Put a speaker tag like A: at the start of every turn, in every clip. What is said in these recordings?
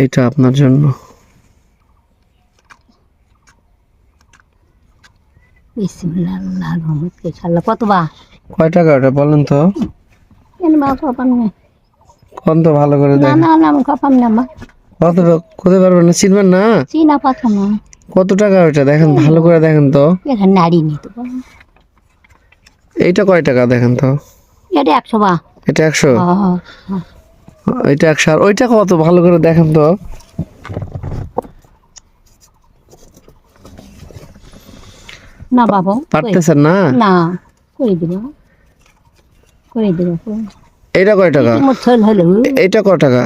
A: এইটা আপনার জন্য।
B: বিসমিল্লাহ আল্লাহর রহমত কে আল্লাহ কত বা
A: কয় টাকা ওটা বলেন তো?
B: কেন বা কপাম না
A: কোন তো ভালো করে
B: না
A: দেখেন।
B: না না কপাম না বা
A: কত কোথায় পারবেন না, চিনবেন না?
B: চিনা পাথর না
A: কত টাকা ওইটা দেখেন, ভালো করে দেখেন তো।
B: এখানে নাড়ি নি তো
A: এইটা কয় টাকা দেখেন তো?
B: এটা 100 বা
A: এটা 100,
B: হ্যাঁ
A: এটা 100, আর ওইটা কত ভালো করে দেখেন তো।
B: না বাবা
A: পারতেছেন না?
B: না করে দিব
A: এইটা কয় টাকা?
B: মোট ছল হলো
A: এইটা কয় টাকা?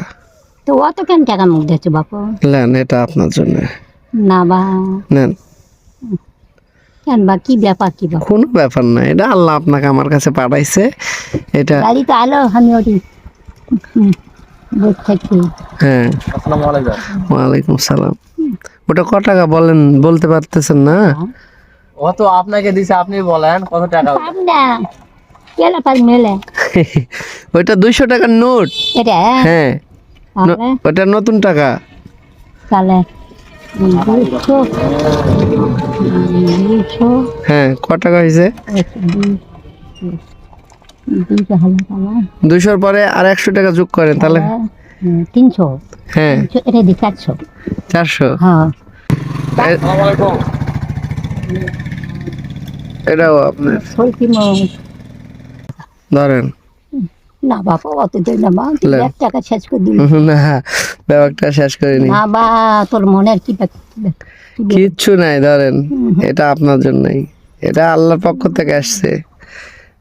B: তো অত কেন টাকা মুখ দিচ্ছে বাপু
A: নেন, এটা আপনার জন্য
B: না বা
A: নেন।
B: কেন বা কি ব্যাপার কি বা
A: কোনো ব্যাপার না, এটা আল্লাহ আপনাকে আমার কাছে পাঠাইছে। এটা
B: গাড়ি তো আলো আমি ওটি বুঝ থাকি
A: হ্যাঁ।
C: আসসালামু আলাইকুম।
A: ওয়ালাইকুম সালাম। ওটা ক টাকা বলেন, বলতে পারতেছেন না?
C: ও তো আপনাকে দিছে, আপনি বলেন কত টাকা?
B: পাব না কেলা পার মেলে
A: ওইটা 200 টাকার নোট।
B: এটা
A: হ্যাঁ,
B: তাহলে
A: ওটা নতুন টাকা।
B: তাহলে 200
A: হ্যাঁ, ক টাকা হয়েছে? 200-র পরে আর 100 টাকা যোগ করেন তাহলে
B: 300
A: হ্যাঁ
B: এটা দি 400
A: 400।
B: হ্যাঁ
C: আসসালামু আলাইকুম।
A: এটাও আপনার,
B: সলকি
A: ধরেন।
B: না বাবা অত দেয় না মা তুই
A: লে।
B: 1 টাকা শেষ করে দিবি
A: না, ব্যাপারটা শেষ করিনি।
B: না বা তোর মনের কি
A: কিচ্ছু নাই, ধরেন। এটা আপনার জন্যই, এটা আল্লাহর পক্ষ থেকে আসছে।